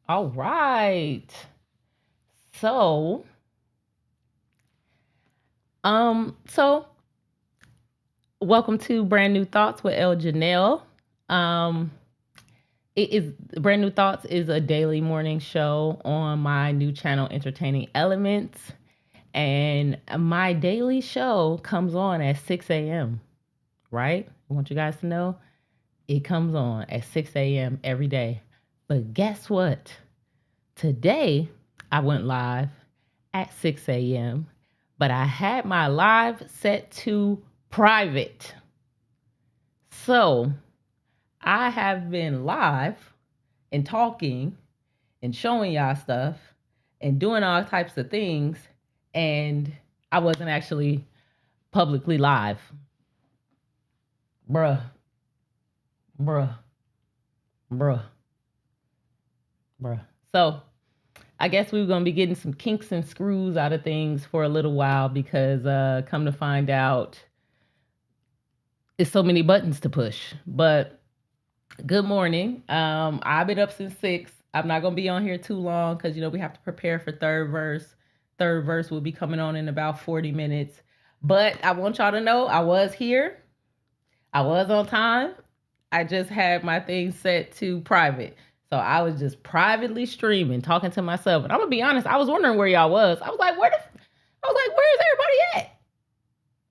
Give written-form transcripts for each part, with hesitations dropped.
All right. So, so welcome to Brand New Thoughts with El Janelle. Um, it is Brand New Thoughts is a daily morning show on my new channel, Entertaining Elements, and my daily show comes on at 6 a.m. Right? I want you guys to know it comes on at 6 a.m. every day. But guess what? Today I went live at 6 a.m., but I had my live set to private. So I have been live and talking and showing y'all stuff and doing all types of things, and I wasn't actually publicly live. Bruh, bruh, bruh, bruh. So I guess we were going to be getting some kinks and screws out of things for a little while because come to find out, it's so many buttons to push. But good morning. I've been up since 6. I'm not going to be on here too long because, we have to prepare for third verse. Third verse will be coming on in about 40 minutes. But I want y'all to know I was here. I was on time. I just had my thing set to private. So I was just privately streaming, talking to myself. And I'm gonna be honest, I was wondering where y'all was. I was like, where's everybody at?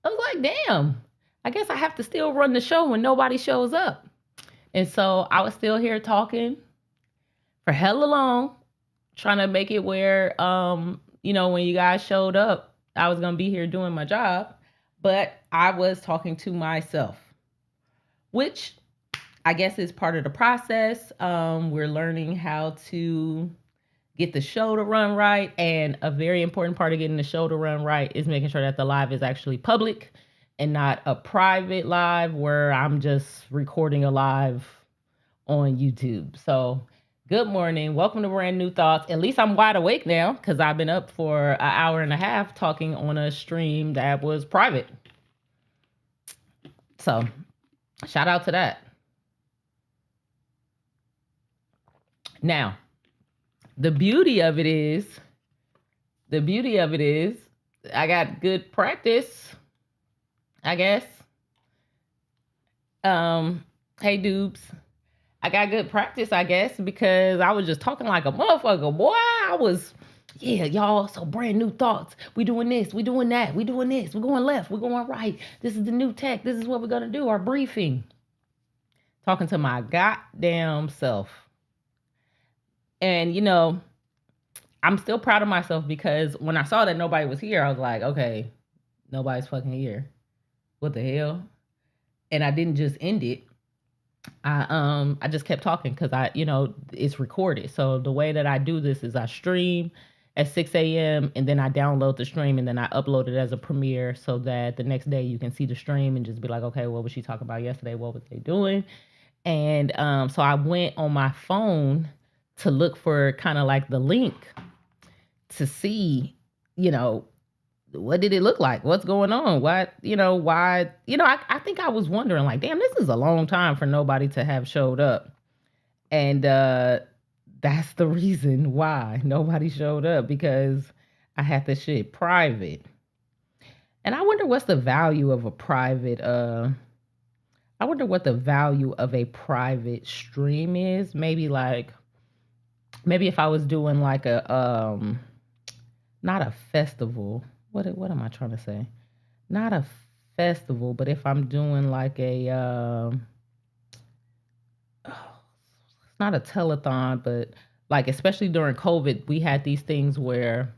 I was like, damn, I guess I have to still run the show when nobody shows up. And so I was still here talking for hella long, trying to make it where, when you guys showed up, I was gonna be here doing my job. But I was talking to myself, which I guess is part of the process. We're learning how to get the show to run right. And a very important part of getting the show to run right is making sure that the live is actually public and not a private live where I'm just recording a live on YouTube. So good morning. Welcome to Brand New Thoughts. At least I'm wide awake now because I've been up for an hour and a half talking on a stream that was private. So shout out to that. Now, the beauty of it is I got good practice, I guess. Hey dudes, I got good practice, I guess, because I was just talking like a motherfucker. Boy, I was, yeah, y'all, so Brand New Thoughts. We doing this, we doing that, we doing this, we're going left, we're going right. This is the new tech. This is what we're gonna do, our briefing. Talking to my goddamn self. And I'm still proud of myself because when I saw that nobody was here, I was like, okay, nobody's fucking here. What the hell? And I didn't just end it. I just kept talking because it's recorded. So the way that I do this is I stream at 6 a.m. and then I download the stream and then I upload it as a premiere so that the next day you can see the stream and just be like, okay, what was she talking about yesterday? What was they doing? And so I went on my phone to look for kind of like the link to see, what did it look like? What's going on? Why? I think I was wondering like, damn, this is a long time for nobody to have showed up. And that's the reason why nobody showed up, because I had this shit private. And I wonder what's the value of a private I wonder what the value of a private stream is. Maybe if I was doing like a not a festival. What am I trying to say? Not a festival, but if I'm doing like a it's not a telethon, but like especially during COVID, we had these things where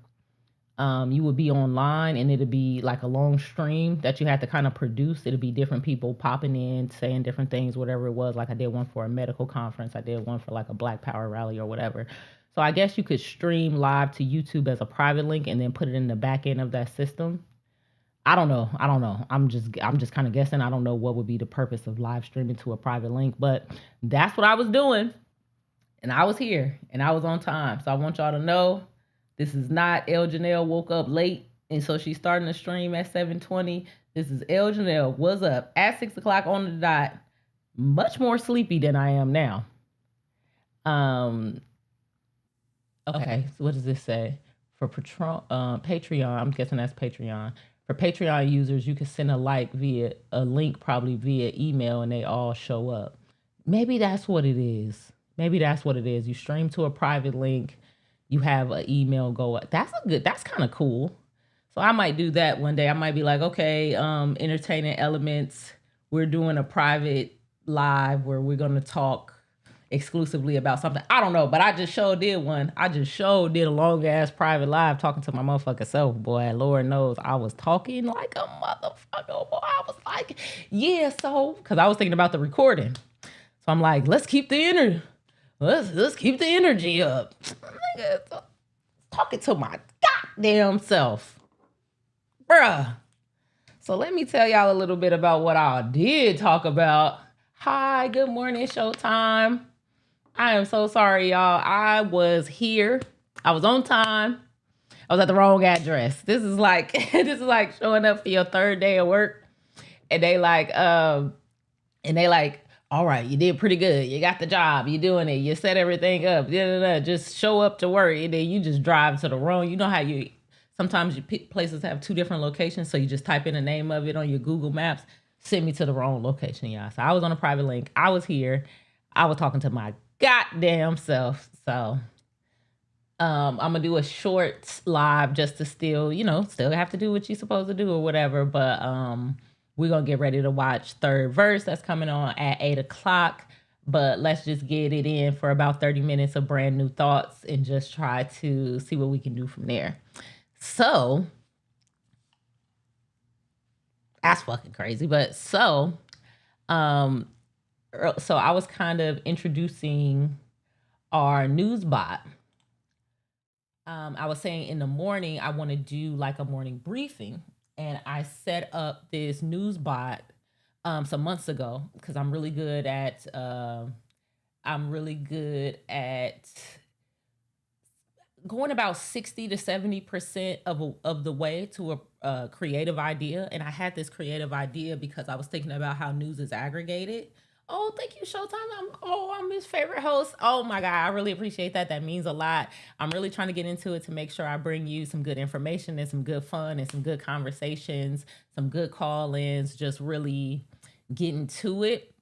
you would be online and it'd be like a long stream that you had to kind of produce. It'd be different people popping in, saying different things, whatever it was. Like I did one for a medical conference. I did one for like a Black Power rally or whatever. So I guess you could stream live to YouTube as a private link and then put it in the back end of that system. I don't know. I'm just kind of guessing. I don't know what would be the purpose of live streaming to a private link, but that's what I was doing. And I was here and I was on time. So I want y'all to know this is not El Janelle woke up late and so she's starting the stream at 7:20. This is El Janelle was up at 6 o'clock on the dot, much more sleepy than I am now. Okay, so what does this say? For Patreon, I'm guessing that's Patreon. For Patreon users, you can send a link probably via email, and they all show up. Maybe that's what it is. Maybe that's what it is. You stream to a private link, you have an email go up. That's kind of cool. So I might do that one day. I might be like, okay, entertaining elements. We're doing a private live where we're gonna talk exclusively about something. I don't know, but I just did one. I just did a long ass private live talking to my motherfucking self, boy. Lord knows I was talking like a motherfucker, boy. I was like, yeah, so because I was thinking about the recording. So I'm like, let's keep the energy. Let's keep the energy up. Talking to my goddamn self. Bruh. So let me tell y'all a little bit about what I did talk about. Hi, good morning, Showtime. I am so sorry, y'all. I was here. I was on time. I was at the wrong address. This is like showing up for your third day of work, and they like, all right, you did pretty good. You got the job. You doing it. You set everything up. Just show up to work, and then you just drive to the wrong. You know how sometimes places have two different locations, so you just type in the name of it on your Google Maps. Send me to the wrong location, y'all. So I was on a private link. I was here. I was talking to my goddamn self. So I'm gonna do a short live just to still have to do what you're supposed to do or whatever. But we're gonna get ready to watch Third Verse. That's coming on at 8:00. But let's just get it in for about 30 minutes of brand new thoughts and just try to see what we can do from there. So that's fucking crazy. But so I was kind of introducing our news bot. I was saying in the morning, I want to do like a morning briefing. And I set up this news bot some months ago because I'm really good at going about 60 to 70% of the way to a creative idea. And I had this creative idea because I was thinking about how news is aggregated. Oh, thank you, Showtime. I'm his favorite host. Oh my God, I really appreciate that. That means a lot. I'm really trying to get into it to make sure I bring you some good information and some good fun and some good conversations, some good call-ins, just really getting to it.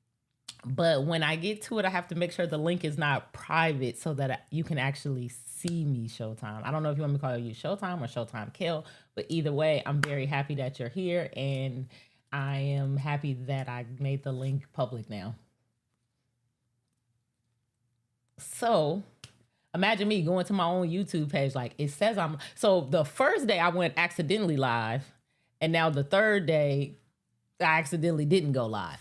But when I get to it, I have to make sure the link is not private so that you can actually see me, Showtime. I don't know if you want me to call you Showtime or Showtime Kill, but either way, I'm very happy that you're here, and I am happy that I made the link public now. So imagine me going to my own YouTube page. Like it says so the first day I went accidentally live, and now the third day I accidentally didn't go live.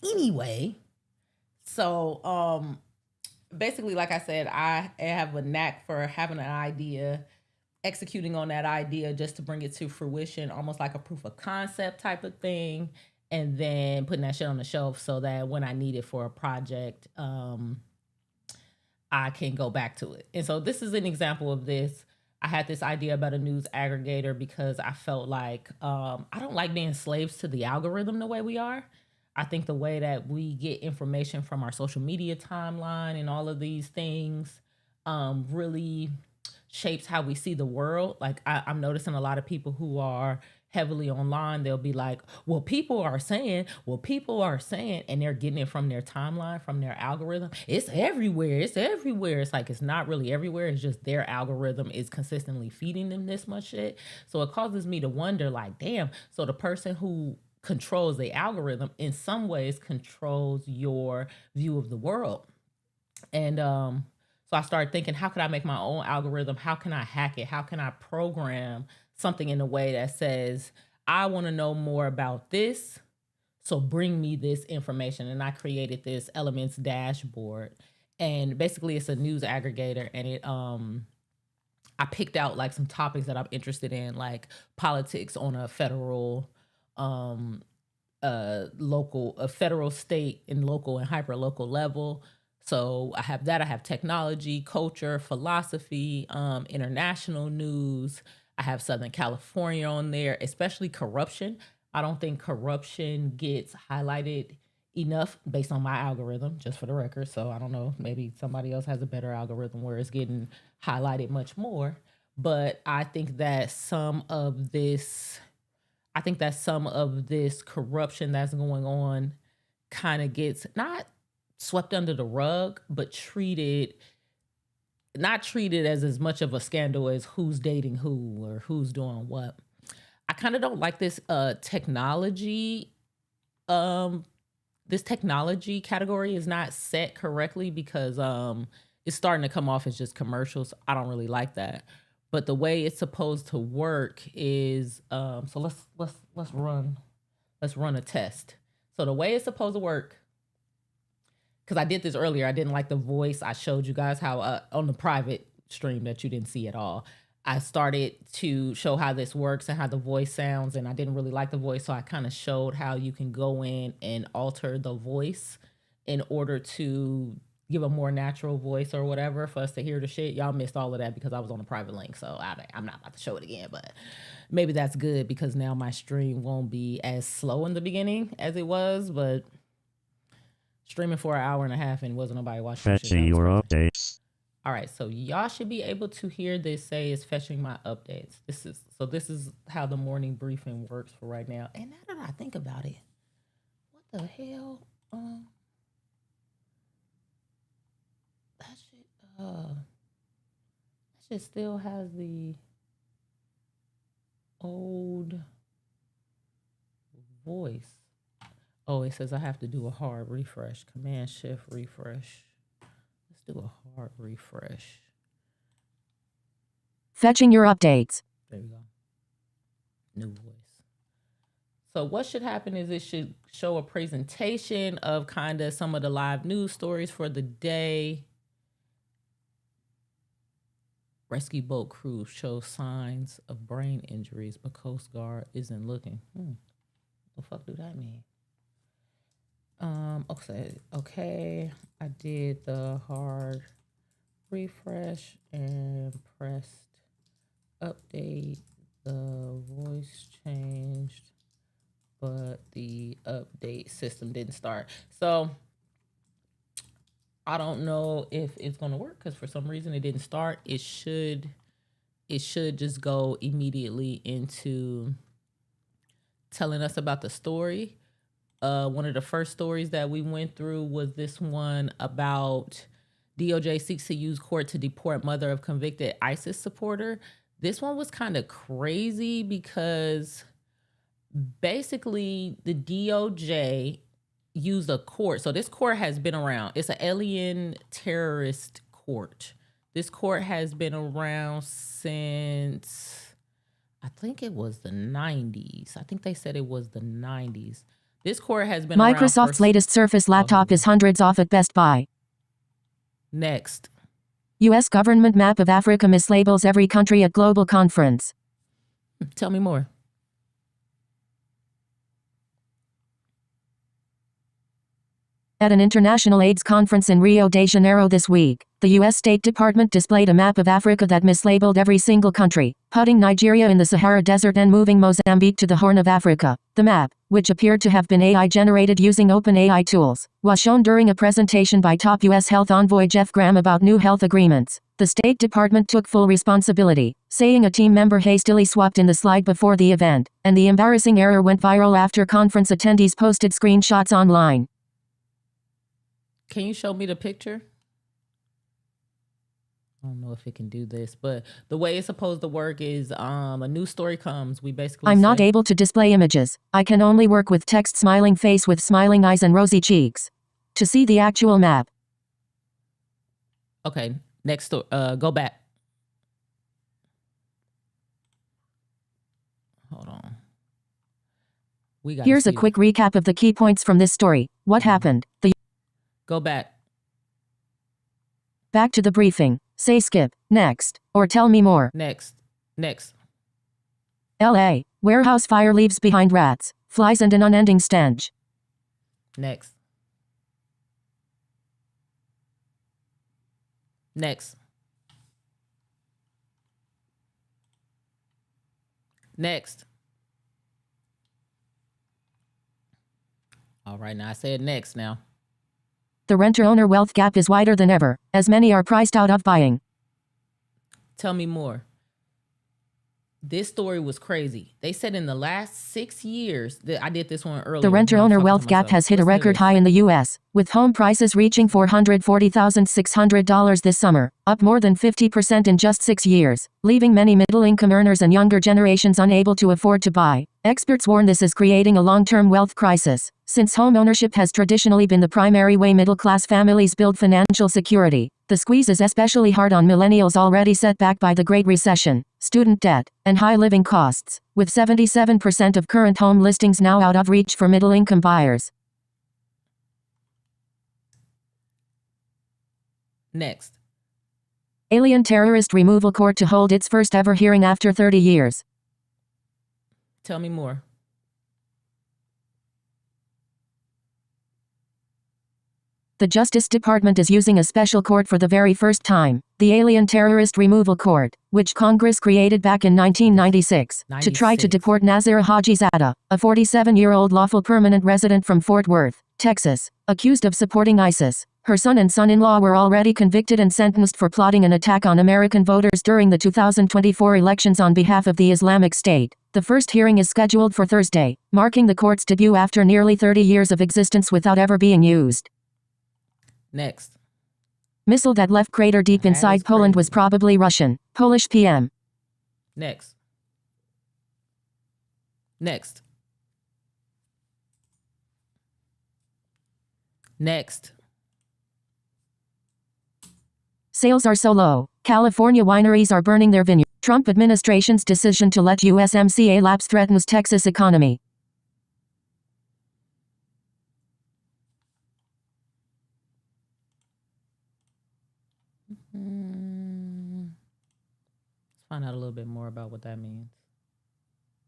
Anyway, so basically, like I said, I have a knack for having an idea, executing on that idea just to bring it to fruition, almost like a proof of concept type of thing, and then putting that shit on the shelf so that when I need it for a project, I can go back to it. And so this is an example of this. I had this idea about a news aggregator because I felt like I don't like being slaves to the algorithm the way we are. I think the way that we get information from our social media timeline and all of these things really shapes how we see the world. Like I'm noticing a lot of people who are heavily online, they'll be like, well, people are saying, and they're getting it from their timeline, from their algorithm. It's everywhere. It's like, it's not really everywhere. It's just their algorithm is consistently feeding them this much shit. So it causes me to wonder, like, damn, so the person who controls the algorithm in some ways controls your view of the world. And so I started thinking, how can I make my own algorithm? How can I hack it? How can I program something in a way that says, I want to know more about this, so bring me this information? And I created this Elements dashboard. And basically it's a news aggregator, and it I picked out like some topics that I'm interested in, like politics on a federal federal, state, and local and hyper local level. So I have that. I have technology, culture, philosophy, international news. I have Southern California on there, especially corruption. I don't think corruption gets highlighted enough based on my algorithm, just for the record. So I don't know, maybe somebody else has a better algorithm where it's getting highlighted much more. But I think that some of this corruption that's going on kind of gets not swept under the rug, but not treated as much of a scandal as who's dating who or who's doing what. I kind of don't like this technology category is not set correctly because it's starting to come off as just commercials. I don't really like that. But the way it's supposed to work is so let's run a test. So the way it's supposed to work, because I did this earlier, I didn't like the voice. I showed you guys how on the private stream that you didn't see at all. I started to show how this works and how the voice sounds, and I didn't really like the voice, so I kind of showed how you can go in and alter the voice in order to give a more natural voice or whatever for us to hear the shit. Y'all missed all of that because I was on a private link, so I'm not about to show it again, but maybe that's good because now my stream won't be as slow in the beginning as it was, but streaming for an hour and a half and wasn't nobody watching. Fetching your updates. All right, so y'all should be able to hear this say it's fetching my updates. This is how the morning briefing works for right now. And now that I think about it, what the hell? That shit still has the old voice. Oh, it says I have to do a hard refresh. Command Shift refresh. Let's do a hard refresh. Fetching your updates. There we go. New voice. So what should happen is it should show a presentation of kind of some of the live news stories for the day. Rescue boat crew shows signs of brain injuries, but Coast Guard isn't looking. What the fuck do that mean? Okay. I did the hard refresh and pressed update. The voice changed, but the update system didn't start. So I don't know if it's gonna work because for some reason it didn't start. It should just go immediately into telling us about the story. One of the first stories that we went through was this one about DOJ seeks to use court to deport mother of convicted ISIS supporter. This one was kind of crazy because basically the DOJ used a court. So this court has been around. It's an alien terrorist court. This court has been around since, I think it was the 90s. I think they said it was the 90s. This court has been Microsoft's latest Surface laptop is hundreds off at Best Buy. Next. U.S. government map of Africa mislabels every country at global conference. Tell me more. At an international AIDS conference in Rio de Janeiro this week, the U.S. State Department displayed a map of Africa that mislabeled every single country, putting Nigeria in the Sahara Desert and moving Mozambique to the Horn of Africa. The map, which appeared to have been AI-generated using OpenAI tools, was shown during a presentation by top U.S. health envoy Jeff Graham about new health agreements. The State Department took full responsibility, saying a team member hastily swapped in the slide before the event, and the embarrassing error went viral after conference attendees posted screenshots online. Can you show me the picture? I don't know if it can do this, but the way it's supposed to work is a news story comes. We basically I'm not able to display images. I can only work with text smiling face with smiling eyes and rosy cheeks. To see the actual map. Okay, next go back. Hold on. Here's a quick recap of the key points from this story. What happened? Go back. Back to the briefing. Say skip, next, or tell me more. Next. LA, warehouse fire leaves behind rats, flies and an unending stench. Next. All right, now I said next now. The renter-owner wealth gap is wider than ever, as many are priced out of buying. Tell me more. This story was crazy. They said in the last 6 years, that I did this one earlier. The renter-owner wealth gap has hit a record high in the U.S., with home prices reaching $440,600 this summer, up more than 50% in just 6 years, leaving many middle-income earners and younger generations unable to afford to buy. Experts warn this is creating a long-term wealth crisis, since home ownership has traditionally been the primary way middle-class families build financial security. The squeeze is especially hard on millennials already set back by the Great Recession, student debt, and high living costs, with 77% of current home listings now out of reach for middle-income buyers. Next. Alien terrorist removal court to hold its first ever hearing after 30 years. Tell me more. The Justice Department is using a special court for the very first time, the Alien Terrorist Removal Court, which Congress created back in 1996, to try to deport Nazira Hajizada, a 47-year-old lawful permanent resident from Fort Worth, Texas, accused of supporting ISIS. Her son and son-in-law were already convicted and sentenced for plotting an attack on American voters during the 2024 elections on behalf of the Islamic State. The first hearing is scheduled for Thursday, marking the court's debut after nearly 30 years of existence without ever being used. Next. Missile that left crater deep inside Poland was probably Russian. Polish PM. Next. Next. Next. Sales are so low, California wineries are burning their vineyards. Trump administration's decision to let USMCA lapse threatens Texas economy. Let's find out a little bit more about what that means.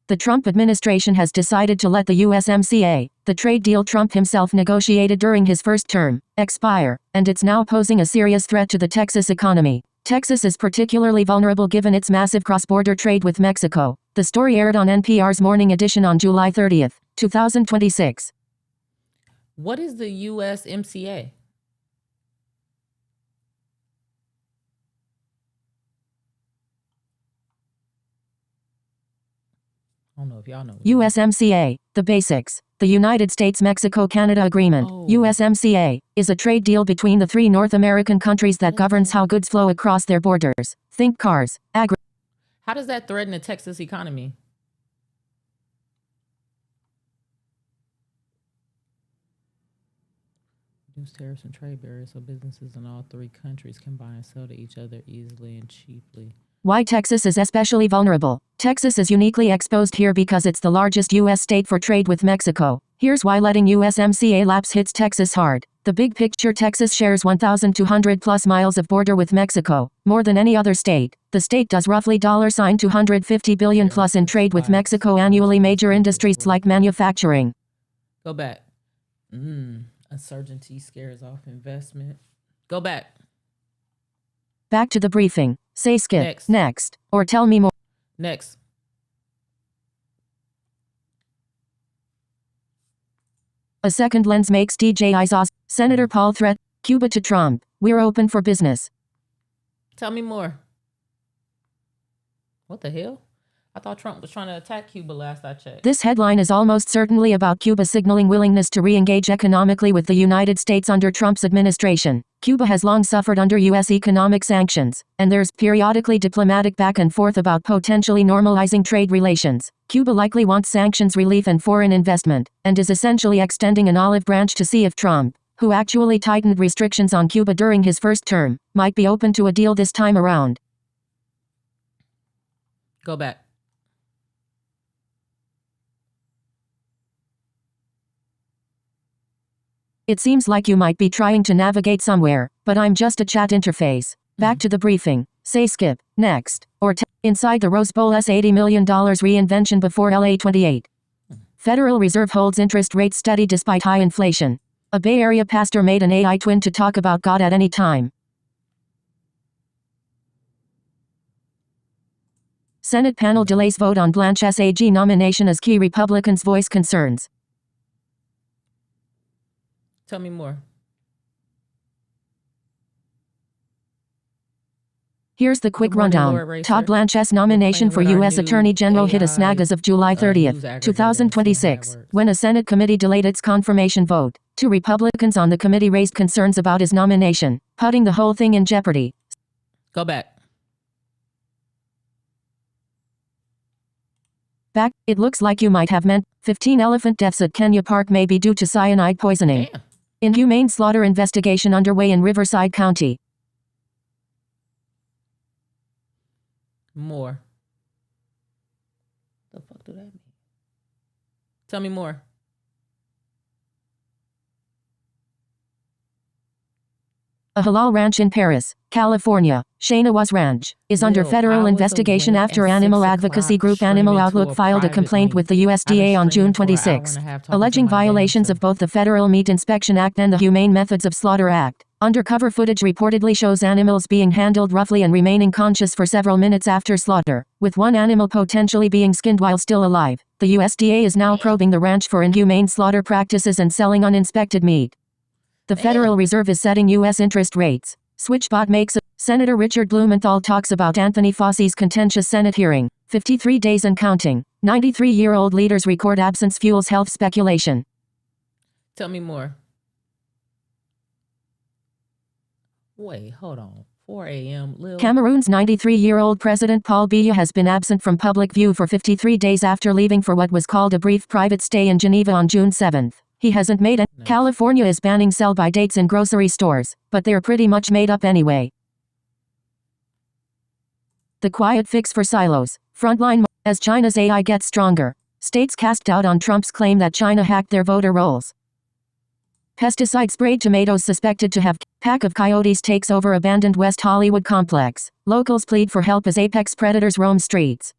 The Trump administration has decided to let the USMCA, the trade deal Trump himself negotiated during his first term, expire, and it's now posing a serious threat to the Texas economy. Texas is particularly vulnerable given its massive cross-border trade with Mexico. The story aired on NPR's Morning Edition on July 30, 2026. What is the USMCA? I don't know if y'all know. USMCA, the basics. The United States-Mexico-Canada Agreement, USMCA, is a trade deal between the three North American countries that governs how goods flow across their borders. Think cars, How does that threaten the Texas economy? Reduce tariffs and trade barriers so businesses in all three countries can buy and sell to each other easily and cheaply. Why Texas is especially vulnerable. Texas is uniquely exposed here because it's the largest U.S. state for trade with Mexico. Here's why letting USMCA lapse hits Texas hard. The big picture: Texas shares 1,200 plus miles of border with Mexico, more than any other state. The state does roughly $250 billion plus in trade with Mexico annually. Major industries like manufacturing. Go back. Uncertainty scares off investment. Go back. Back to the briefing. Say skip, next, or tell me more. Next. A second lens makes DJ eyes awesome. Senator Paul threat, Cuba to Trump. We're open for business. Tell me more. What the hell? I thought Trump was trying to attack Cuba last I checked. This headline is almost certainly about Cuba signaling willingness to re-engage economically with the United States under Trump's administration. Cuba has long suffered under U.S. economic sanctions, and there's periodically diplomatic back and forth about potentially normalizing trade relations. Cuba likely wants sanctions relief and foreign investment, and is essentially extending an olive branch to see if Trump, who actually tightened restrictions on Cuba during his first term, might be open to a deal this time around. Go back. It seems like you might be trying to navigate somewhere, but I'm just a chat interface. Back to the briefing. Say skip, next, or inside the Rose Bowl's $80 million reinvention before LA 28. Federal Reserve holds interest rates steady despite high inflation. A Bay Area pastor made an AI twin to talk about God at any time. Senate panel delays vote on Blanche SAG nomination as key Republicans voice concerns. Tell me more. Here's the quick Good morning, rundown. Lord Racer. Todd Blanche's We're nomination playing for with our U.S. new Attorney General hit a AI snag as of July news 30th, aggregator and seeing how that 2026, works. when a Senate committee delayed its confirmation vote. Two Republicans on the committee raised concerns about his nomination, putting the whole thing in jeopardy. Go back. It looks like you might have meant 15 elephant deaths at Kenya Park may be due to cyanide poisoning. Damn. Inhumane slaughter investigation underway in Riverside County. More. The fuck do that mean? Tell me more. A halal ranch in Paris, California, Shaynawas Ranch, is under Lil, I federal was investigation awake after at animal 6 advocacy o'clock group Animal streaming to Outlook a filed a private complaint link. with the I've been USDA on June streaming for an hour and 26, a half talking to alleging my damn violations self. of both the Federal Meat Inspection Act and the Humane Methods of Slaughter Act. Undercover footage reportedly shows animals being handled roughly and remaining conscious for several minutes after slaughter, with one animal potentially being skinned while still alive. The USDA is now probing the ranch for inhumane slaughter practices and selling uninspected meat. The Federal Reserve is setting U.S. interest rates. Switchbot makes a Senator Richard Blumenthal talks about Anthony Fauci's contentious Senate hearing. 53 days and counting. 93-year-old leaders record absence fuels health speculation. Tell me more. Wait, hold on. 4 a.m. Lil. Cameroon's 93-year-old President Paul Biya has been absent from public view for 53 days after leaving for what was called a brief private stay in Geneva on June 7. He hasn't made it. Nice. California is banning sell-by dates in grocery stores, but they're pretty much made up anyway. The quiet fix for silos. Frontline. As China's AI gets stronger, states cast doubt on Trump's claim that China hacked their voter rolls. Pesticide-sprayed tomatoes suspected to have pack of coyotes takes over abandoned West Hollywood complex. Locals plead for help as apex predators roam streets.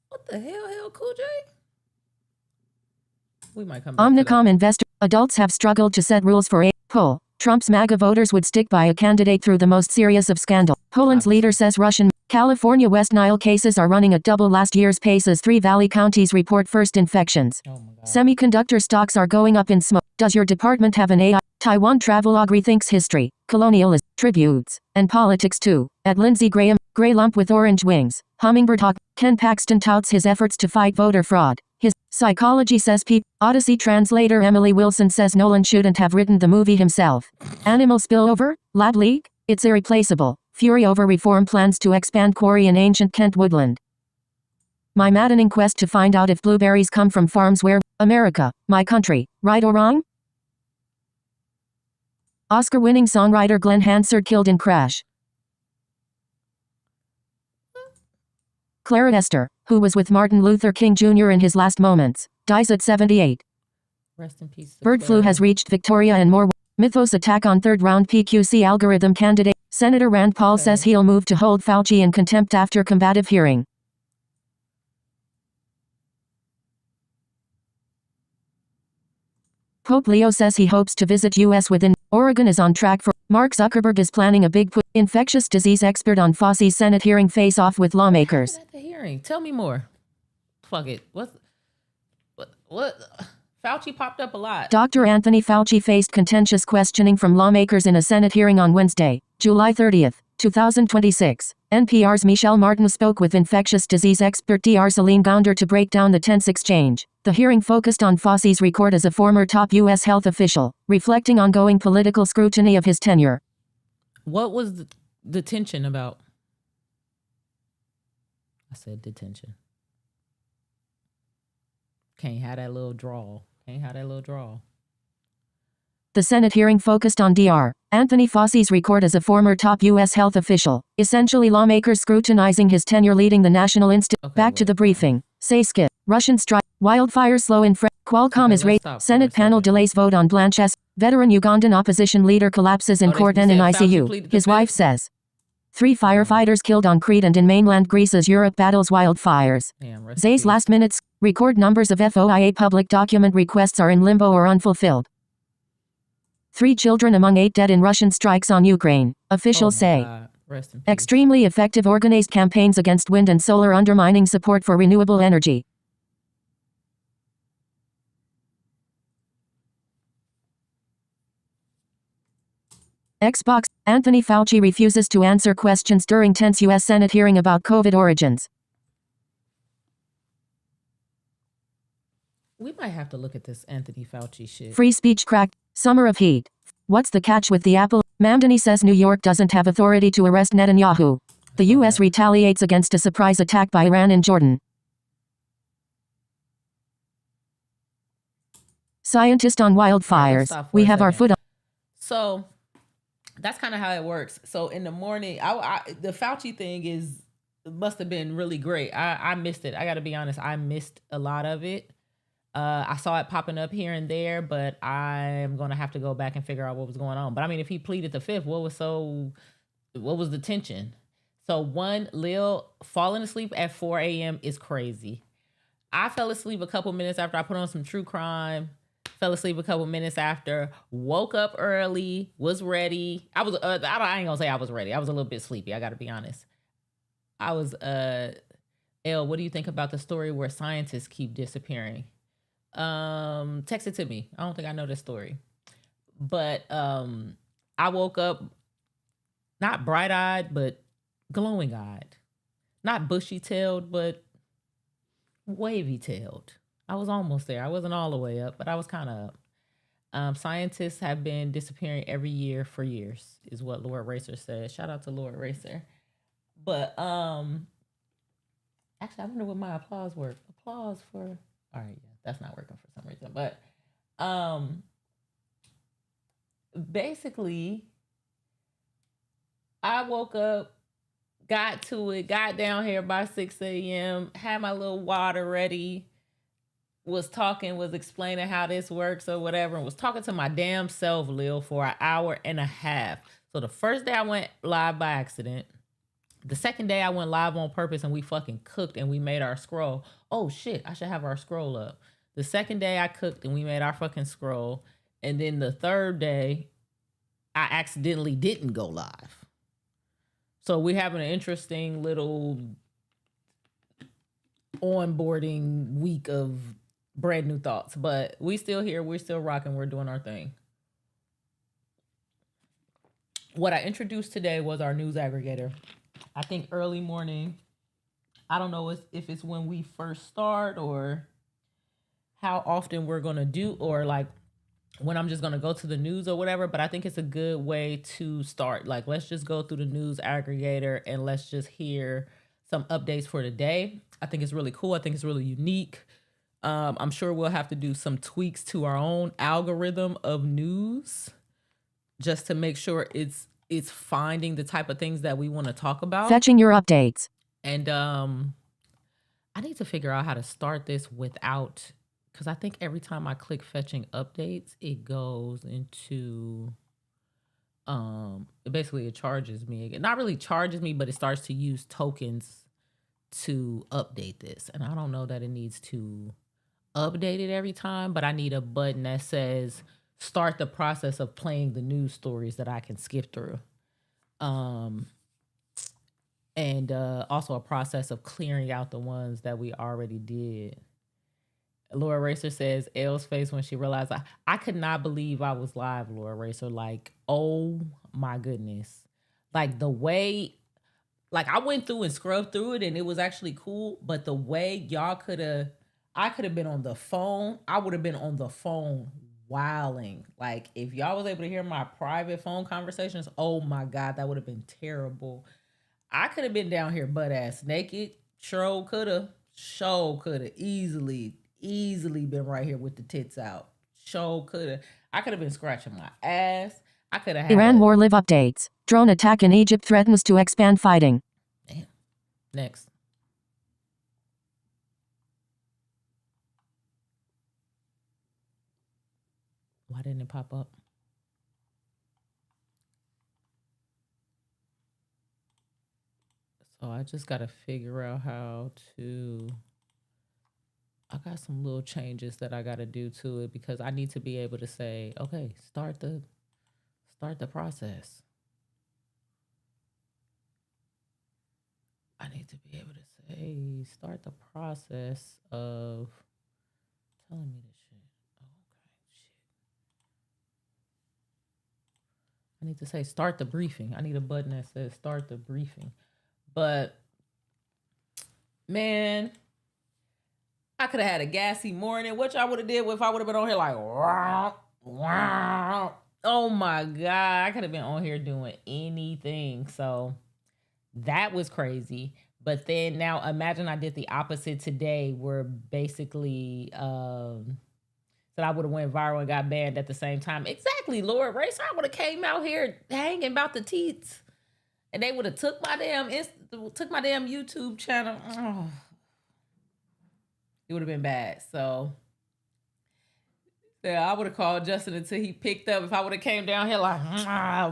What the hell, Cool J? We might come back to Omnicom that. investor. Adults have struggled to set rules for a poll. Trump's MAGA voters would stick by a candidate through the most serious of scandal. Poland's leader says Russian. California West Nile cases are running at double last year's pace as 3 Valley counties report first infections. Oh my God. Semiconductor stocks are going up in smoke. Does your department have an AI? Taiwan travelogue rethinks history, colonialism, tributes, and politics too. At Lindsey Graham, gray lump with orange wings. Hummingbird hawk. Ken Paxton touts his efforts to fight voter fraud. His psychology says Odyssey translator Emily Wilson says Nolan shouldn't have written the movie himself. Animal spillover? Lab leak? It's irreplaceable. Fury over reform plans to expand quarry in ancient Kent woodland. My maddening quest to find out if blueberries come from farms where America, my country, right or wrong? Oscar-winning songwriter Glenn Hansard killed in crash. Clara Esther, who was with Martin Luther King Jr. in his last moments, dies at 78. Rest in peace. Bird flu has reached Victoria and more. Mythos attack on third-round PQC algorithm candidate. Senator Rand Paul says he'll move to hold Fauci in contempt after combative hearing. Pope Leo says he hopes to visit U.S. within. Oregon is on track for. Mark Zuckerberg is planning a big push. Infectious disease expert on Fauci's Senate hearing face-off with lawmakers. At the hearing. Tell me more. Fuck it. What? Fauci popped up a lot. Dr. Anthony Fauci faced contentious questioning from lawmakers in a Senate hearing on Wednesday, July 30, 2026. NPR's Michelle Martin spoke with infectious disease expert Dr. Celine Gounder to break down the tense exchange. The hearing focused on Fauci's record as a former top U.S. health official, reflecting ongoing political scrutiny of his tenure. What was the tension about? I said detention. Can't have that little draw. The Senate hearing focused on Dr. Anthony Fauci's record as a former top U.S. health official, essentially lawmakers scrutinizing his tenure leading the National Institute. Back to the briefing. Say skip. Russian strike. Wildfires slow in Qualcomm is raised. Senate panel delays vote on Blanche's. Veteran Ugandan opposition leader collapses in court and in ICU. His wife says. 3 firefighters killed on Crete and in mainland Greece as Europe battles wildfires. Zay's last minutes. Record numbers of FOIA public document requests are in limbo or unfulfilled. 3 children among 8 dead in Russian strikes on Ukraine, officials say. Extremely effective organized campaigns against wind and solar undermining support for renewable energy. Xbox. Anthony Fauci refuses to answer questions during tense U.S. Senate hearing about COVID origins. We might have to look at this Anthony Fauci shit. Free speech cracked. Summer of heat. What's the catch with the Apple? Mamdani says New York doesn't have authority to arrest Netanyahu. The U.S. retaliates against a surprise attack by Iran in Jordan. Scientist on wildfires. We have our foot on. So that's kind of how it works. So in the morning, the Fauci thing must have been really great. I missed it. I got to be honest. I missed a lot of it. I saw it popping up here and there, but I'm going to have to go back and figure out what was going on. But I mean, if he pleaded the fifth, what was the tension? So one, Lil falling asleep at 4 a.m. is crazy. I fell asleep a couple minutes after I put on some true crime. Fell asleep a couple minutes after, woke up early, was ready. I ain't gonna say I was ready. I was a little bit sleepy. I gotta be honest. I was, Elle, what do you think about the story where scientists keep disappearing? Text it to me. I don't think I know this story. But I woke up not bright-eyed, but glowing-eyed. Not bushy-tailed, but wavy-tailed. I was almost there. I wasn't all the way up, but I was kind of up. Scientists have been disappearing every year for years, is what Lord Racer said. Shout out to Lord Racer. But actually, I wonder what my applause worked. Applause for. All right, yeah, that's not working for some reason. But basically, I woke up, got to it, got down here by 6 a.m., had my little water ready. Was explaining how this works or whatever, and was talking to my damn self, Lil, for an hour and a half. So the first day I went live by accident. The second day I went live on purpose and we fucking cooked and we made our scroll. Oh shit, I should have our scroll up. The second day I cooked and we made our fucking scroll. And then the third day, I accidentally didn't go live. So we're having an interesting little onboarding week of brand new thoughts, but we still here, we're still rocking, we're doing our thing. What I introduced today was our news aggregator. I think early morning, I don't know if it's when we first start or how often we're gonna do, or like when I'm just gonna go to the news or whatever, but I think it's a good way to start. Like, let's just go through the news aggregator and let's just hear some updates for the day. I think it's really cool. I think it's really unique. I'm sure we'll have to do some tweaks to our own algorithm of news just to make sure it's finding the type of things that we want to talk about. Fetching your updates. And I need to figure out how to start this without, because I think every time I click fetching updates, it goes into, it charges me again. Not really charges me, but it starts to use tokens to update this. And I don't know that it needs to update it every time, but I need a button that says start the process of playing the news stories that I can skip through. And also a process of clearing out the ones that we already did. Laura Racer says Elle's face when she realized I could not believe I was live, Laura Racer. Like, oh my goodness. Like the way, like I went through and scrubbed through it and it was actually cool, but the way I could have been on the phone. I would have been on the phone wilding. Like if y'all was able to hear my private phone conversations, oh my God, that would have been terrible. I could have been down here butt ass naked. Sure could have easily been right here with the tits out. Sure could have. I could have been scratching my ass. I could have had Iran war live updates. Drone attack in Egypt threatens to expand fighting. Damn. Next. Why didn't it pop up? So I just got to figure out how to, I got some little changes that I got to do to it because I need to be able to say, okay, start the process. I need to be able to say, start the process of telling me this shit. Oh, okay, shit. I need to say start the briefing. I need a button that says start the briefing. But man, I could have had a gassy morning. What y'all would have did if I would have been on here like, wow, wow. Oh my God. I could have been on here doing anything. So that was crazy. But then now imagine I did the opposite today where basically said I would have went viral and got banned at the same time. Exactly, Lord Racer. I would have came out here hanging about the teats. And they would have took my damn YouTube channel. Oh, it would have been bad. So yeah, I would have called Justin until he picked up. If I would have came down here like,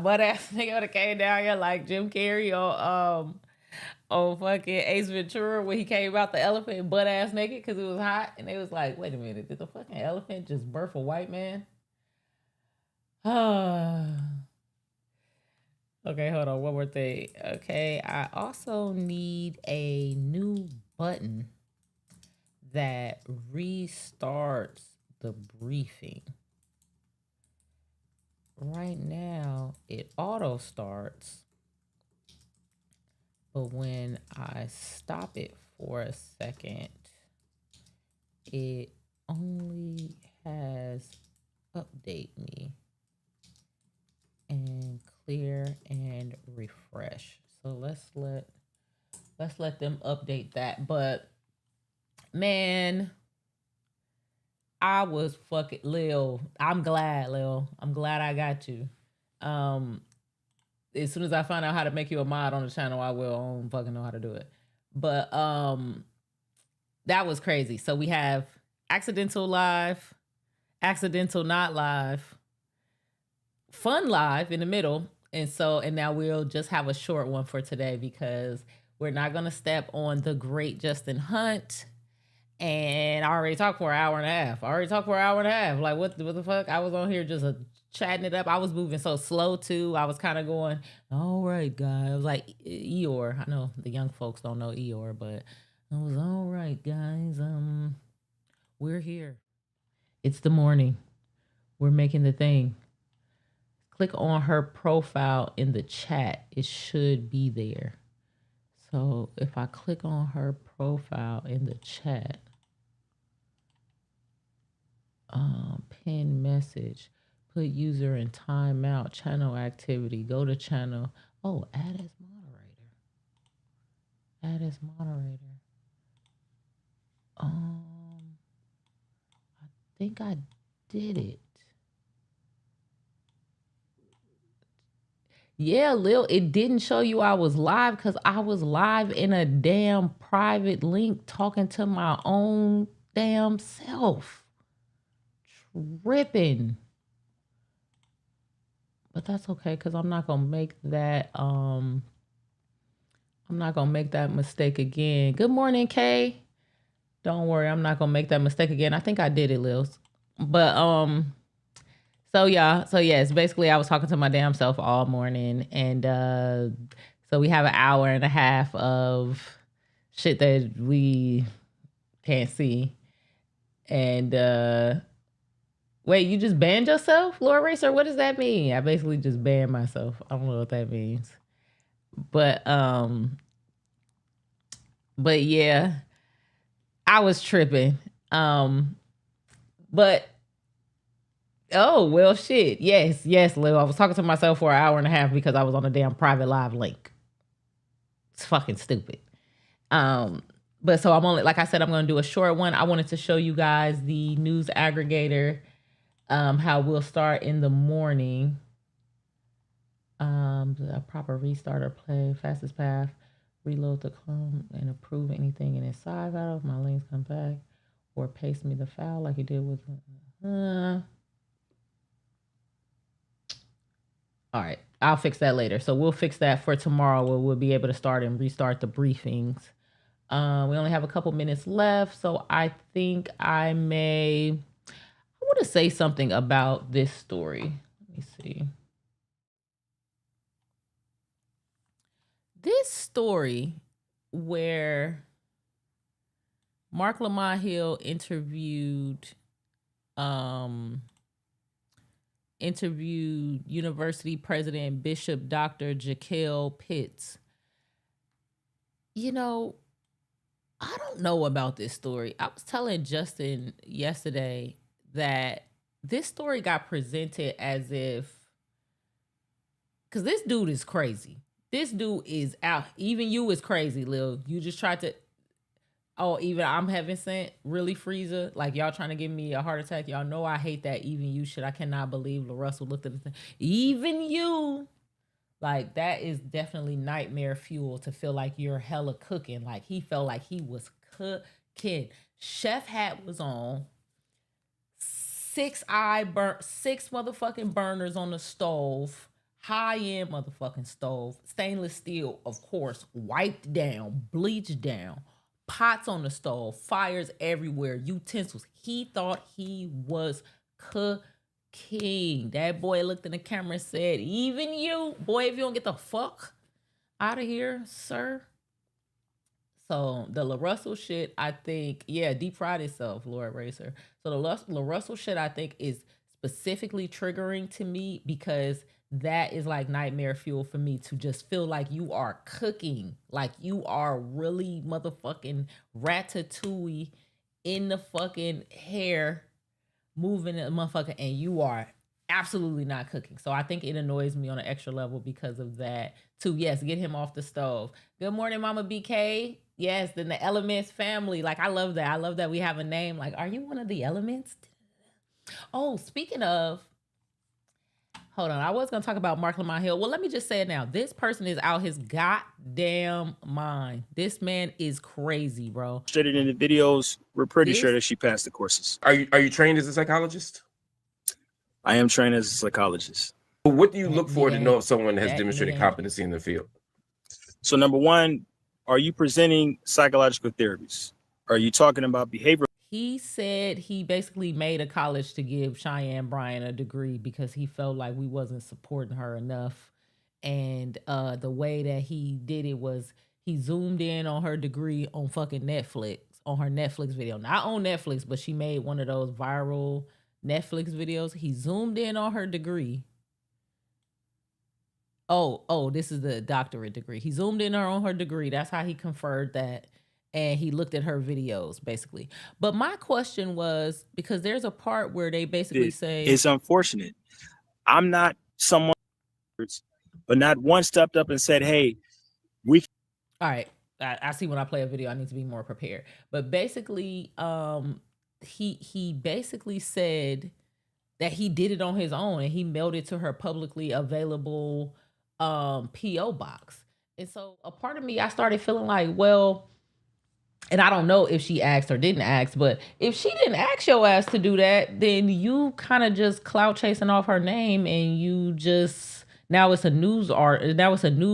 butt ass nigga would have came down here like Jim Carrey on fucking Ace Ventura when he came out the elephant butt ass naked because it was hot. And they was like, wait a minute, did the fucking elephant just birth a white man? Okay, hold on. One more thing. Okay, I also need a new button that restarts the briefing. Right now, it auto starts, but when I stop it for a second, it only has update me and clear and refresh. So let's let them update that. But man, I was fucking Lil. I'm glad, Lil. I'm glad I got you. As soon as I find out how to make you a mod on the channel, I will. I don't fucking know how to do it. But that was crazy. So we have accidental live, accidental not live, fun live in the middle. And now we'll just have a short one for today because we're not going to step on the great Justin Hunt. And I already talked for an hour and a half. Like, what the fuck? I was on here just chatting it up. I was moving so slow, too. I was kind of going, all right, guys. I was like, Eeyore. I know the young folks don't know Eeyore, but I was, all right, guys. We're here. It's the morning. We're making the thing. Click on her profile in the chat. It should be there. So if I click on her profile in the chat, pin message, put user in timeout, channel activity, go to channel. Oh, add as moderator. Add as moderator. I think I did it. Yeah, Lil, it didn't show you I was live because I was live in a damn private link talking to my own damn self. Tripping. But that's okay because I'm not gonna make that mistake again. Good morning, Kay. Don't worry, I'm not gonna make that mistake again. I think I did it, Lils. But so yes, basically I was talking to my damn self all morning, and so we have an hour and a half of shit that we can't see. And wait, you just banned yourself, Lord Racer? What does that mean? I basically just banned myself. I don't know what that means. But yeah, I was tripping. But oh, well, shit. Yes, Lil. I was talking to myself for an hour and a half because I was on a damn private live link. It's fucking stupid. But so I'm only, like I said, I'm going to do a short one. I wanted to show you guys the news aggregator, how we'll start in the morning. A proper restart or play, fastest path, reload the Chrome and approve anything in its side out if my links come back, or paste me the file like you did with all right, I'll fix that later. So we'll fix that for tomorrow where we'll be able to start and restart the briefings. We only have a couple minutes left, so I think I want to say something about this story. Let me see. This story where Mark Lamont Hill interviewed interviewed University President Bishop Dr. Jaquel Pitts. You know, I don't know about this story. I was telling Justin yesterday that this story got presented as if, because this dude is crazy. This dude is out. Even you is crazy, Lil. You just tried to, even I'm having sent really Freezer. Like, y'all trying to give me a heart attack. Y'all know I hate that even you shit. I cannot believe LaRussell looked at the thing. Even you. Like, that is definitely nightmare fuel to feel like you're hella cooking. Like, he felt like he was cooking. Chef hat was on. 6 motherfucking burners on the stove. High-end motherfucking stove. Stainless steel, of course, wiped down, bleached down. Pots on the stove. Fires everywhere. Utensils. He thought he was cooking. That boy looked in the camera and said, even you, boy, if you don't get the fuck out of here, sir. So the LaRussell shit, I think, deep fried itself, Lord Racer. So the LaRussell shit, I think, is specifically triggering to me because that is like nightmare fuel for me to just feel like you are cooking, like you are really motherfucking ratatouille in the fucking hair, moving the motherfucker, and you are absolutely not cooking. So I think it annoys me on an extra level because of that too. Yes, get him off the stove. Good morning, Mama BK. Yes, then the Elements family. Like, I love that. I love that we have a name. Like, are you one of the Elements? Oh, speaking of, hold on. I was going to talk about Mark Lamont Hill. Well, let me just say it now. This person is out his goddamn mind. This man is crazy, bro. Stated in the videos, we're pretty sure that she passed the courses. Are you trained as a psychologist? I am trained as a psychologist. What do you look for to know if someone has demonstrated competency in the field? So number one, are you presenting psychological therapies? Are you talking about behavioral? He said he basically made a college to give Cheyenne Bryan a degree because he felt like we wasn't supporting her enough. And the way that he did it was he zoomed in on her degree on fucking Netflix, on her Netflix video. Not on Netflix, but she made one of those viral Netflix videos. He zoomed in on her degree. Oh, this is the doctorate degree. He zoomed in on her degree. That's how he conferred that. And he looked at her videos, basically. But my question was, because there's a part where they basically say... It's unfortunate. I'm not someone, but not one stepped up and said, hey, we... All right. I see when I play a video, I need to be more prepared. But basically, he basically said that he did it on his own and he mailed it to her publicly available P.O. box. And so a part of me, I started feeling like, well, and I don't know if she asked or didn't ask, but if she didn't ask your ass to do that, then you kind of just clout chasing off her name and you just, now it's a news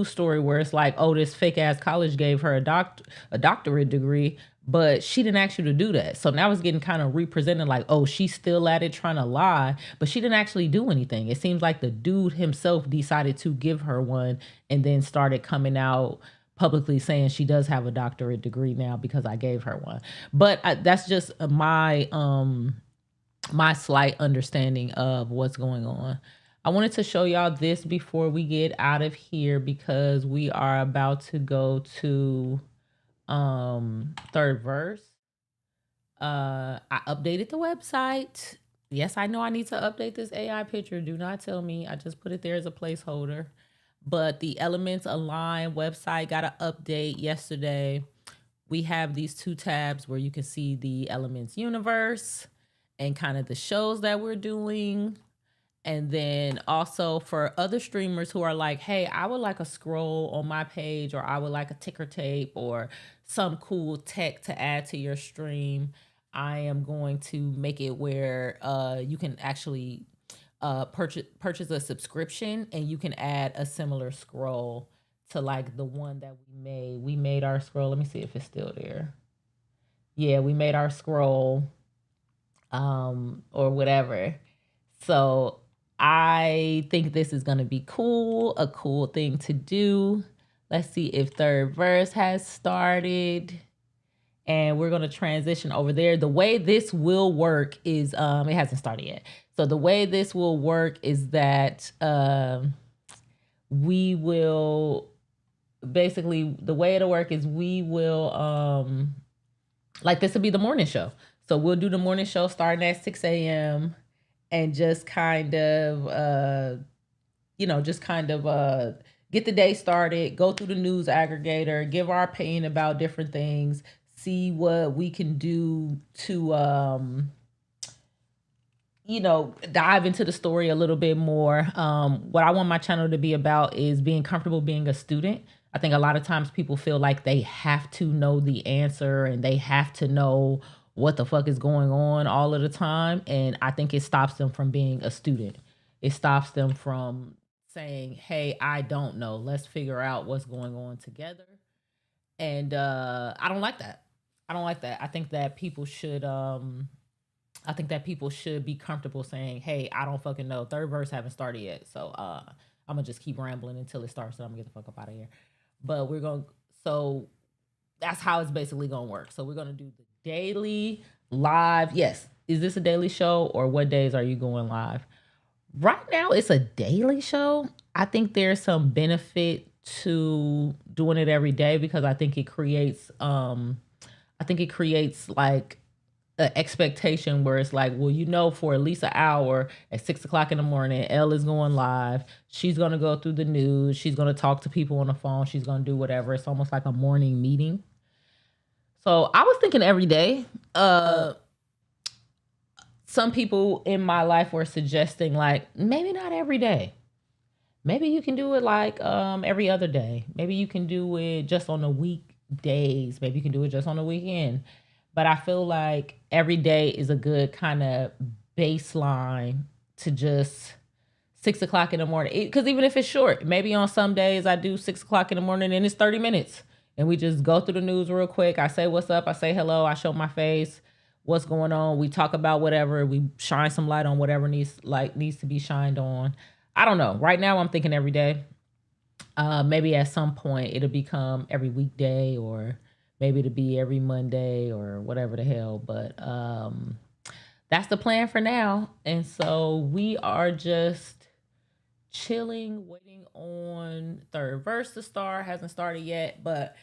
story where it's like, oh, this fake ass college gave her a doctorate degree, but she didn't ask you to do that. So now it's getting kind of represented like, oh, she's still at it trying to lie, but she didn't actually do anything. It seems like the dude himself decided to give her one and then started coming out publicly saying she does have a doctorate degree now because I gave her one. But that's just my slight understanding of what's going on. I wanted to show y'all this before we get out of here because we are about to go to third verse. I updated the website. Yes, I know I need to update this AI picture. Do not tell me. I just put it there as a placeholder. But the Elements Align website got an update yesterday. We have these two tabs where you can see the Elements universe and kind of the shows that we're doing. And then also for other streamers who are like, hey, I would like a scroll on my page, or I would like a ticker tape or some cool tech to add to your stream. I am going to make it where you can actually purchase a subscription and you can add a similar scroll to like the one that we made. We made our scroll. Let me see if it's still there. Yeah, we made our scroll or whatever. So I think this is going to be cool, a cool thing to do. Let's see if third verse has started. And we're going to transition over there. The way this will work is, it hasn't started yet. So the way this will work is that we will basically, the way it'll work is we will like this will be the morning show. So we'll do the morning show starting at 6 a.m. and just kind of get the day started, go through the news aggregator, give our opinion about different things, see what we can do to dive into the story a little bit more. What I want my channel to be about is being comfortable being a student. I think a lot of times people feel like they have to know the answer and they have to know what the fuck is going on all of the time. And I think it stops them from being a student. It stops them from saying, hey, I don't know. Let's figure out what's going on together. And I don't like that. I think that people should be comfortable saying, hey, I don't fucking know. Third verse haven't started yet. So I'm gonna just keep rambling until it starts, and I'm gonna get the fuck up out of here. But so that's how it's basically gonna work. So we're gonna do the daily live. Yes. Is this a daily show, or what days are you going live? Right now it's a daily show. I think there's some benefit to doing it every day because I think it creates like an expectation where it's like, well, for at least an hour at 6 o'clock in the morning, Elle is going live. She's going to go through the news. She's going to talk to people on the phone. She's going to do whatever. It's almost like a morning meeting. So I was thinking every day. Some people in my life were suggesting like, maybe not every day. Maybe you can do it like every other day. Maybe you can do it just on the weekdays. Maybe you can do it just on the weekend. But I feel like every day is a good kind of baseline to just 6 o'clock in the morning. Because even if it's short, maybe on some days I do 6 o'clock in the morning and it's 30 minutes. And we just go through the news real quick. I say what's up. I say hello. I show my face. What's going on? We talk about whatever. We shine some light on whatever needs to be shined on. I don't know. Right now I'm thinking every day. Maybe at some point it'll become every weekday, or maybe it'll be every Monday or whatever the hell. But that's the plan for now. And so we are just chilling, waiting on third verse to start. Hasn't started yet, but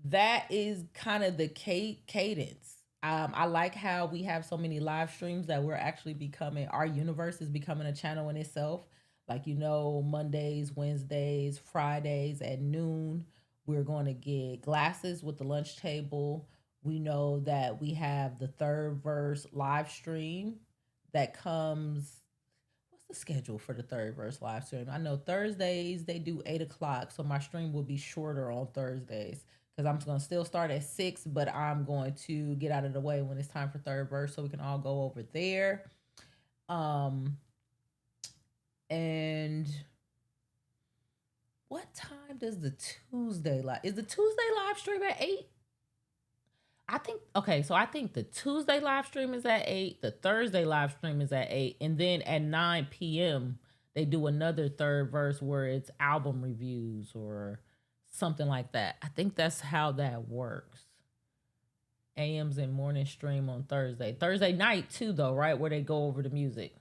that is kind of the cadence. I like how we have so many live streams that we're actually our universe is becoming a channel in itself. Like, Mondays, Wednesdays, Fridays at noon, we're going to get glasses with the lunch table. We know that we have the third verse live stream that comes. What's the schedule for the third verse live stream? I know Thursdays they do 8 o'clock, so my stream will be shorter on Thursdays because I'm going to still start at 6, but I'm going to get out of the way when it's time for third verse so we can all go over there. And what time does the Tuesday live? Is the Tuesday live stream at 8? I think the Tuesday live stream is at 8. The Thursday live stream is at 8. And then at 9 p.m., they do another third verse where it's album reviews or something like that. I think that's how that works. AMs and morning stream on Thursday. Thursday night too, though, right? Where they go over the music.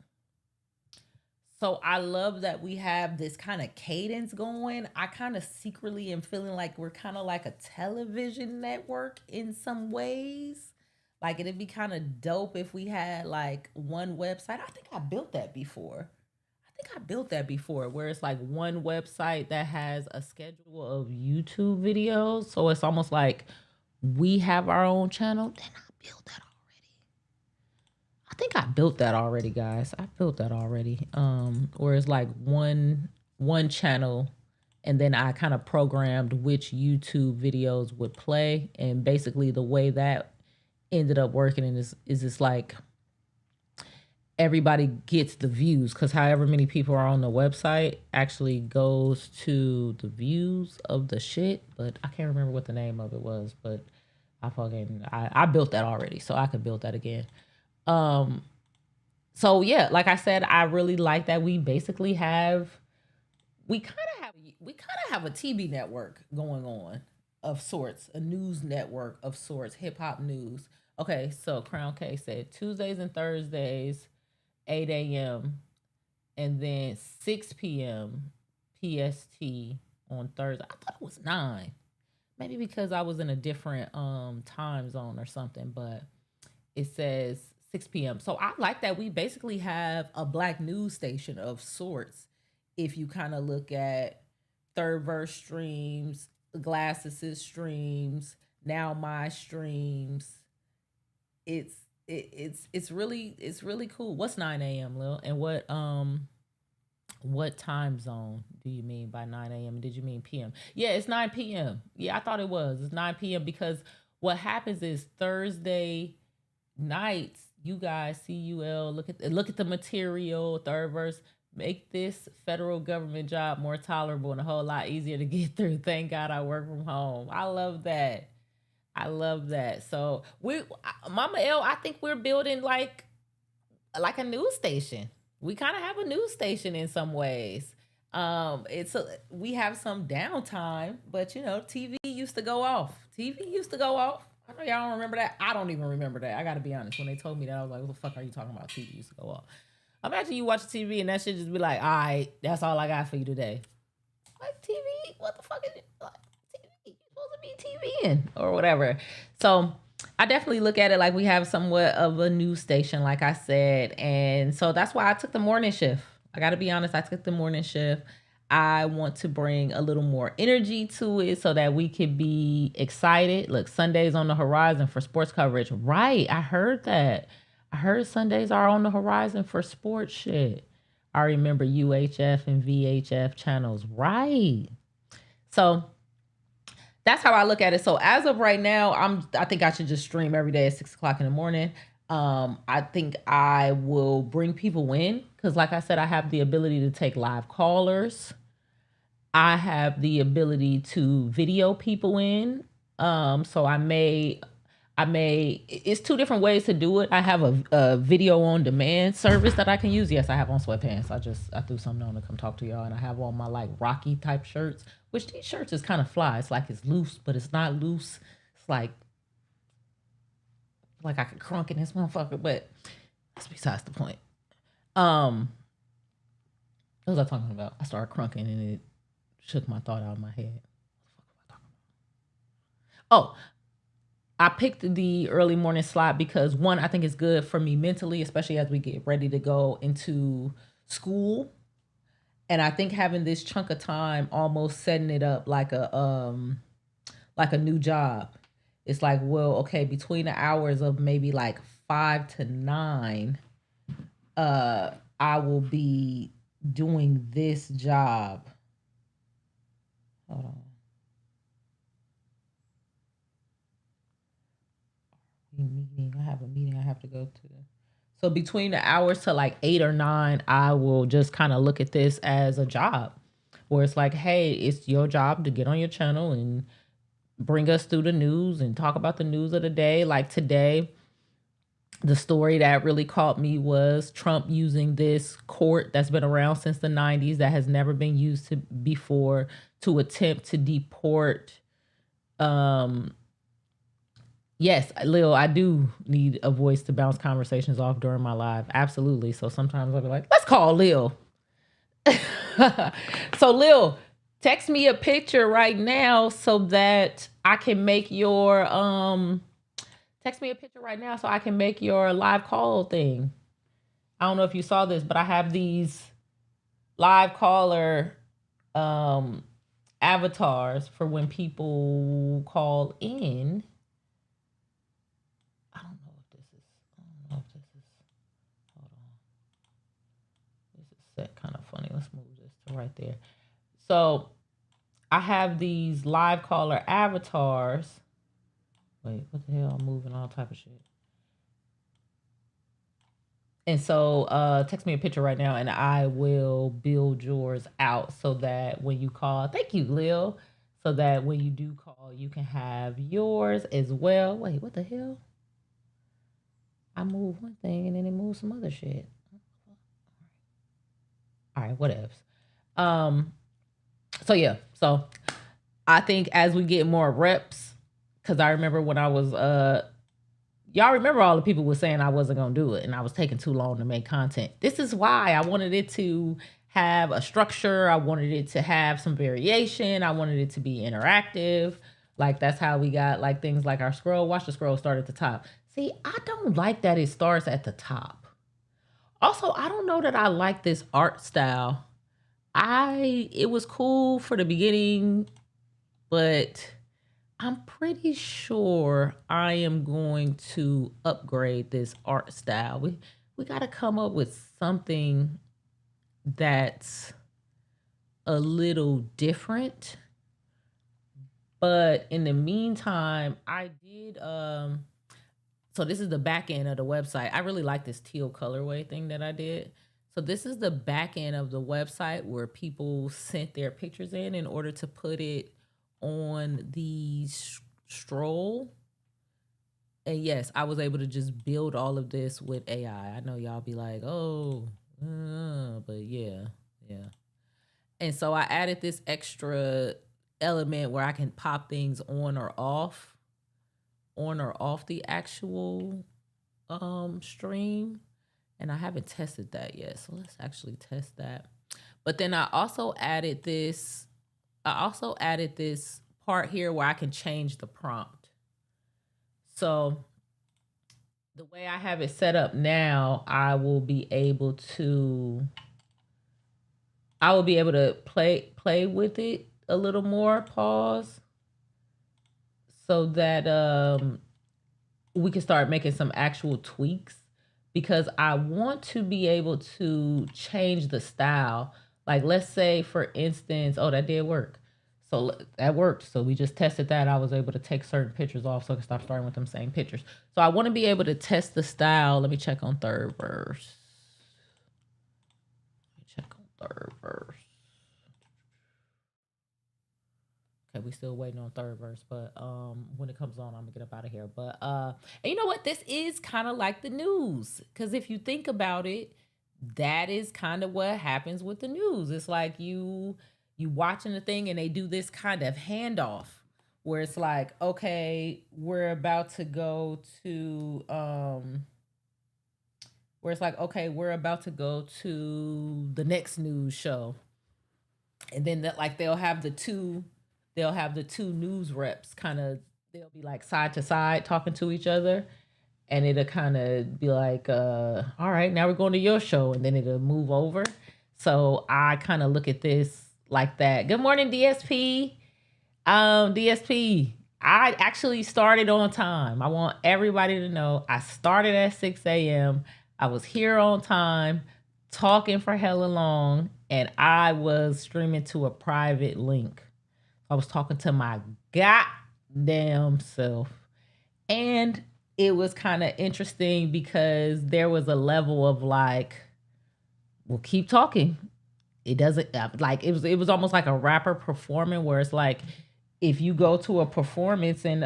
So I love that we have this kind of cadence going. I kind of secretly am feeling like we're kind of like a television network in some ways. Like it'd be kind of dope if we had like one website. I think I built that before. Where it's like one website that has a schedule of YouTube videos. So it's almost like we have our own channel. Then I built that I think I built that already, guys. I built that already. Where it's like one channel, and then I kind of programmed which YouTube videos would play. And basically the way that ended up working is it's like everybody gets the views, because however many people are on the website actually goes to the views of the shit. But I can't remember what the name of it was, but I built that already, so I could build that again. So yeah, like I said, I really like that we basically we kind of have a TV network going on of sorts, a news network of sorts, hip hop news. Okay, so Crown K said Tuesdays and Thursdays 8 a.m. and then 6 p.m. PST on Thursday. I thought it was 9. Maybe because I was in a different time zone or something, but it says 6 p.m. So I like that we basically have a black news station of sorts. If you kind of look at Third Verse streams, Glasses streams, Now My streams, it's really cool. What's 9 a.m. Lil? And what time zone do you mean by 9 a.m.? Did you mean p.m.? Yeah, it's 9 p.m. Yeah, I thought it was. It's 9 p.m. because what happens is Thursday nights, you guys, CUL, look at the material, Third Verse, make this federal government job more tolerable and a whole lot easier to get through. Thank God I work from home. I love that. So Mama L, I think we're building like a news station. We kind of have a news station in some ways. We have some downtime, but TV used to go off. I know y'all don't remember that. I don't even remember that. I gotta be honest. When they told me that, I was like, what the fuck are you talking about? TV used to go off. Imagine you watch TV and that shit just be like, all right, that's all I got for you today. Like, TV? What the fuck is it? Like, TV? You're supposed to be TVing or whatever. So I definitely look at it like we have somewhat of a news station, like I said. And so that's why I took the morning shift. I got to be honest, I took the morning shift. I want to bring a little more energy to it so that we can be excited. Look, Sunday's on the horizon for sports coverage. Right, I heard that. I heard Sundays are on the horizon for sports shit. I remember UHF and VHF channels. Right. So that's how I look at it. So as of right now, I think I should just stream every day at 6 o'clock in the morning. I think I will bring people in because, like I said, I have the ability to take live callers. I have the ability to video people in. So I may, it's 2 different ways to do it. I have a video on demand service that I can use. Yes, I have on sweatpants. I threw something on to come talk to y'all, and I have on my like Rocky type shirts, which these shirts is kind of fly. It's like it's loose, but it's not loose. It's like I could crunk in this motherfucker, but that's besides the point. What was I talking about? I started crunking and it shook my thought out of my head. What the fuck am I talking about? Oh, I picked the early morning slot because 1, I think it's good for me mentally, especially as we get ready to go into school. And I think having this chunk of time, almost setting it up like a new job. It's like, well, okay, between the hours of maybe like 5 to 9, I will be doing this job. Hold on. I have a meeting I have to go to. So between the hours to like 8 or 9, I will just kind of look at this as a job where it's like, hey, it's your job to get on your channel and bring us through the news and talk about the news of the day. Like today, the story that really caught me was Trump using this court that's been around since the 90s that has never been used before to attempt to deport. Yes, Lil, I do need a voice to bounce conversations off during my live. Absolutely. So sometimes I'll be like, let's call Lil. So Lil, text me a picture right now so that I can make your text me a picture right now so I can make your live call thing. I don't know if you saw this, but I have these live caller avatars for when people call in. I don't know if this is, hold on. This is set kind of funny. Let's move this to right there. So I have these live caller avatars. Wait, what the hell? I'm moving all type of shit. And so text me a picture right now and I will build yours out so that when you call, thank you, Lil, so that when you do call, you can have yours as well. Wait, what the hell? I move one thing and then it moves some other shit. All right, whatevs. So yeah, so I think as we get more reps, because I remember when I was y'all remember all the people were saying I wasn't going to do it and I was taking too long to make content. This is why I wanted it to have a structure. I wanted it to have some variation. I wanted it to be interactive. Like that's how we got like things like our scroll. Watch the scroll start at the top. See, I don't like that it starts at the top. Also, I don't know that I like this art style. It was cool for the beginning, but I'm pretty sure I am going to upgrade this art style. We got to come up with something that's a little different. But in the meantime, I did so this is the back end of the website. I really like this teal colorway thing that I did. So this is the back end of the website where people sent their pictures in order to put it on the stroll. And yes, I was able to just build all of this with AI. I know y'all be like, oh, but yeah. And so I added this extra element where I can pop things on or off the actual stream. And I haven't tested that yet. So let's actually test that. But then I also added this part here where I can change the prompt. So the way I have it set up now, I will be able to play with it a little more, pause, so that we can start making some actual tweaks, because I want to be able to change the style. Like, let's say, for instance, oh, that did work. So that worked. So we just tested that. I was able to take certain pictures off so I can stop starting with them same pictures. So I want to be able to test the style. Let me check on third verse. Okay, we still waiting on third verse, but when it comes on, I'm gonna get up out of here. But and you know what? This is kind of like the news, because if you think about it, that is kind of what happens with the news. It's like you watching the thing and they do this kind of handoff where it's like, okay, we're about to go to the next news show. And then they'll have the two news reps they'll be like side to side talking to each other, and it'll kind of be like, all right, now we're going to your show, and then it'll move over. So I kind of look at this like that. Good morning, DSP. DSP, I actually started on time. I want everybody to know I started at 6 a.m. I was here on time, talking for hella long, and I was streaming to a private link. I was talking to my goddamn self. And it was kind of interesting because there was a level of like, well, keep talking. It doesn't, like, it was almost like a rapper performing, where it's like, if you go to a performance and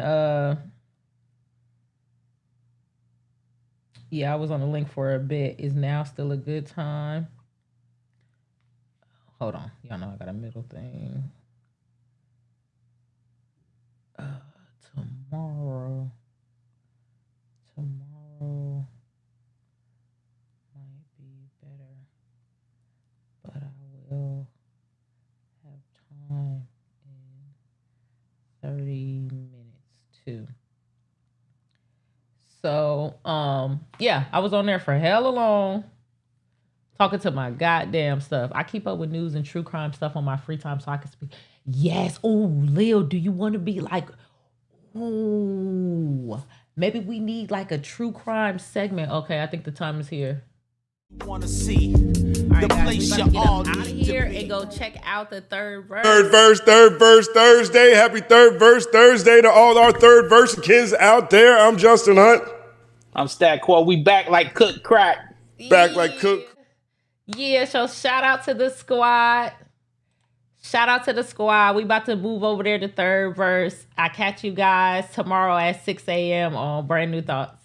yeah, I was on the link for a bit. Is now still a good time? Hold on, y'all know I got a middle thing. Tomorrow might be better, but I will have time in 30 minutes too. So, yeah, I was on there for hella long, talking to my goddamn stuff. I keep up with news and true crime stuff on my free time so I can speak. Yes. Oh, Lil, do you want to be like, oh, maybe we need like a true crime segment. Okay, I think the time is here. Want to see all right, the guys, place we you about to get all up out of need here to be. and go check out the third verse. Third verse Thursday. Happy third verse Thursday to all our third verse kids out there. I'm Justin Hunt. I'm Stat Quo. We back like cook crack. Back like cook. Yeah, so shout out to the squad. We about to move over there to third verse. I catch you guys tomorrow at 6 a.m. on Brand New Thoughts.